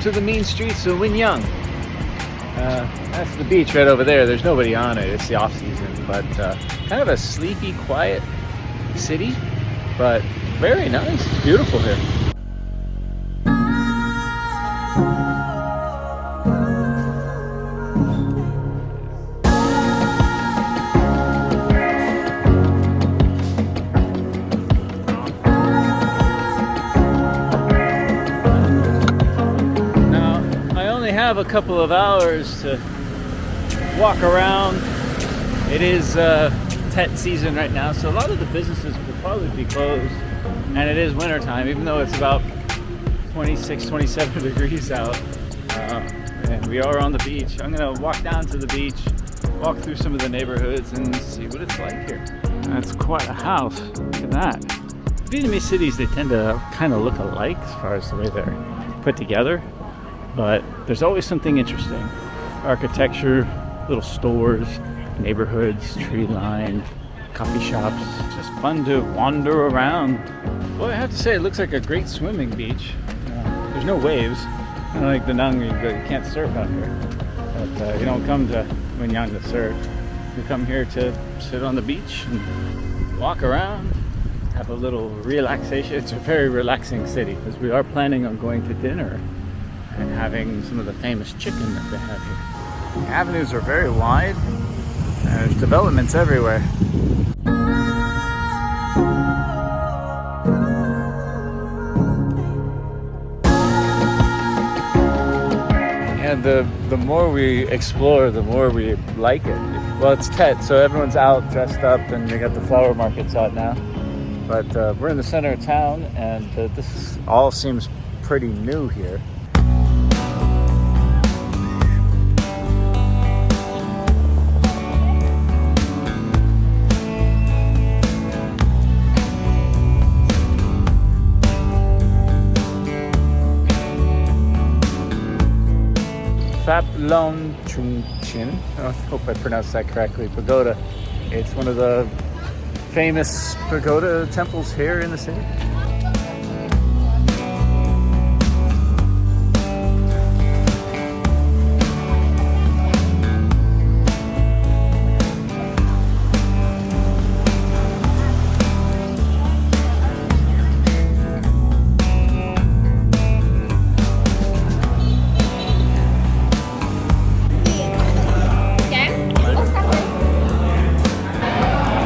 to the mean streets of Quy Nhon. That's the beach right over there. There's nobody on it. It's the off season, but kind of a sleepy, quiet city, but very nice. It's beautiful here. Have a couple of hours to walk around. It is Tet season right now, so a lot of the businesses will probably be closed, and it is winter time, even though it's about 26, 27 degrees out, and we are on the beach. I'm gonna walk down to the beach, walk through some of the neighborhoods and see what it's like here. That's quite a house. Look at that. Vietnamese cities, they tend to kind of look alike as far as the way they're put together, but there's always something interesting. Architecture, little stores, neighborhoods, tree-lined, coffee shops. It's just fun to wander around. Well, I have to say, it looks like a great swimming beach. There's no waves. Kind of like Da Nang, you can't surf out here. But you don't come to Quy Nhon to surf. You come here to sit on the beach and walk around, have a little relaxation. It's a very relaxing city, because we are planning on going to dinner and having some of the famous chicken that they have here. The avenues are very wide, and there's developments everywhere. And the more we explore, the more we like it. Well, it's Tet, so everyone's out dressed up, and they got the flower markets out now. But we're in the center of town, and this all seems pretty new here. Phap Long Chung Chin, I hope I pronounced that correctly, pagoda. It's one of the famous pagoda temples here in the city.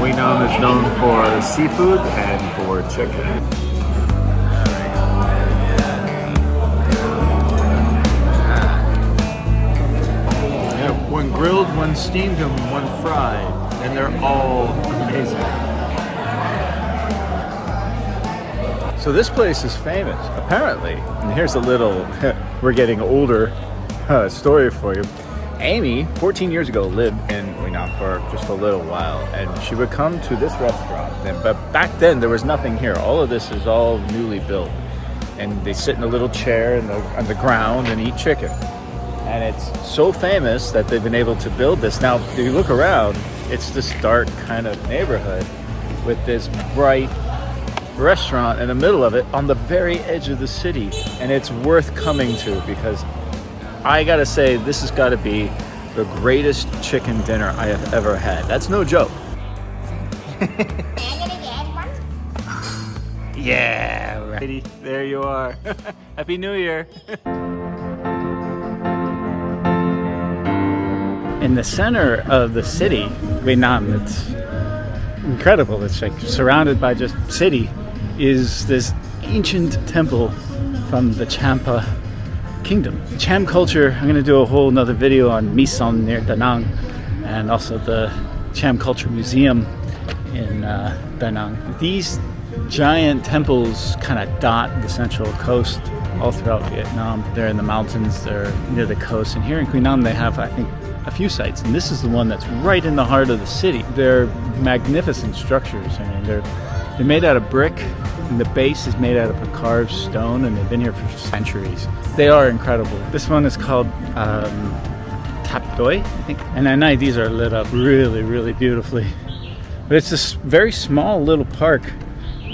Quy Nhon is known for seafood and for chicken. Yeah, one grilled, one steamed, and one fried, and they're all amazing. So this place is famous, apparently. And here's a little, we're getting older story for you. Amy, 14 years ago, lived in Hoi An for just a little while, and she would come to this restaurant. But back then, there was nothing here. All of this is all newly built, and they sit in a little chair on the ground and eat chicken. And it's so famous that they've been able to build this. Now, if you look around, it's this dark kind of neighborhood with this bright restaurant in the middle of it on the very edge of the city, and it's worth coming to, because I gotta say, this has gotta be the greatest chicken dinner I have ever had. That's no joke. Yeah, righty. There you are. Happy New Year. In the center of the city, Vietnam, it's incredible. It's like surrounded by just city, is this ancient temple from the Champa kingdom. Cham culture, I'm going to do a whole nother video on Mison near Da Nang, and also the Cham Culture Museum in Da Nang. These giant temples kind of dot the central coast all throughout Vietnam. They're in the mountains, they're near the coast, and here in Quy Nhon they have, I think, a few sites, and this is the one that's right in the heart of the city. They're magnificent structures. I mean, they're made out of brick, and the base is made out of a carved stone, and they've been here for centuries. They are incredible. This one is called Tap Doi, I think. And at night, these are lit up really, really beautifully. But it's this very small little park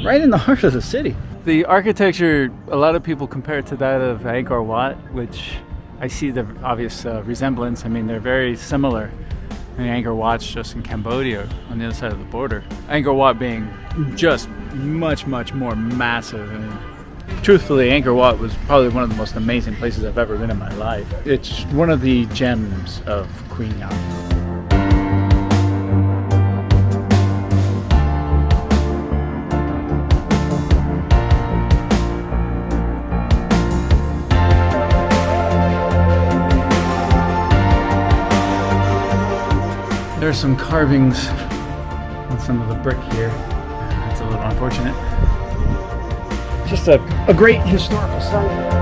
right in the heart of the city. The architecture, a lot of people compare it to that of Angkor Wat, which I see the obvious resemblance. I mean, they're very similar. I mean, Angkor Wat's just in Cambodia on the other side of the border. Angkor Wat being just much, much more massive. I mean, truthfully, Angkor Wat was probably one of the most amazing places I've ever been in my life. It's one of the gems of Quy Nhon. There's some carvings on some of the brick here. That's a little unfortunate. Just a great historical site.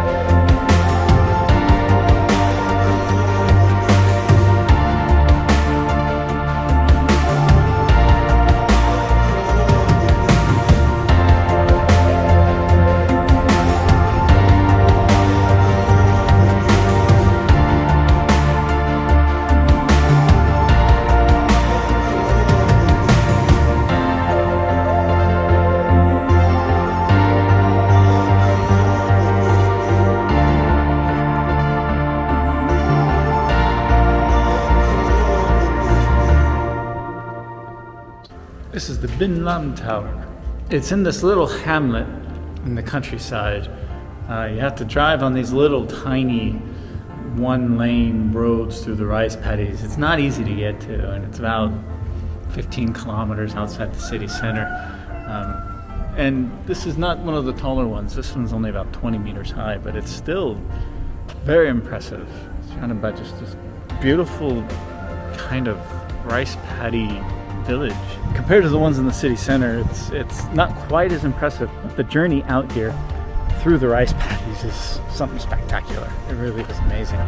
This is the Bin Lam Tower. It's in this little hamlet in the countryside. You have to drive on these little tiny one-lane roads through the rice paddies. It's not easy to get to, and it's about 15 kilometers outside the city center. And this is not one of the taller ones. This one's only about 20 meters high, but it's still very impressive. It's kind of about just this beautiful kind of rice paddy village. Compared to the ones in the city center, it's not quite as impressive. But the journey out here through the rice paddies is something spectacular. It really is amazing.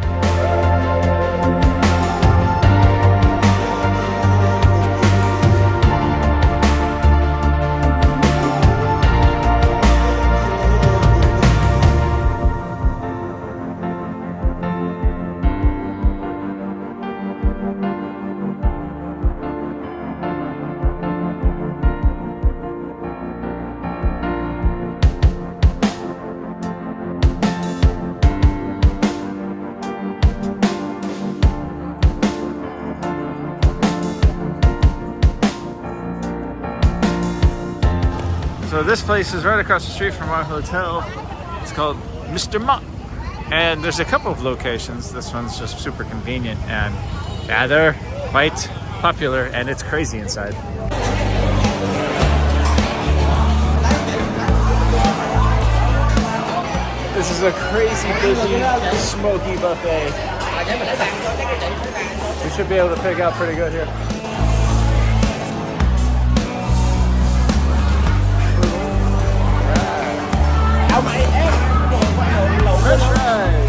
So this place is right across the street from our hotel. It's called Mr. Mott. And there's a couple of locations. This one's just super convenient, and yeah, they're quite popular, and it's crazy inside. This is a crazy busy, smoky buffet. We should be able to pick out pretty good here. French fries.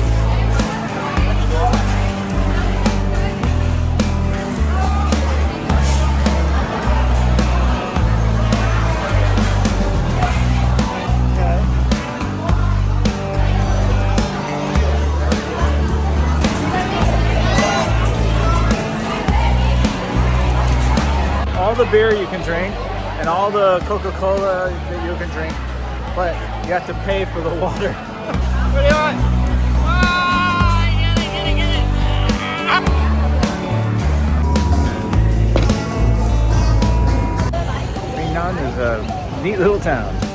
All the beer you can drink and all the Coca-Cola that you can drink, but you have to pay for the water. What do you want? Quy Nhon is a neat little town.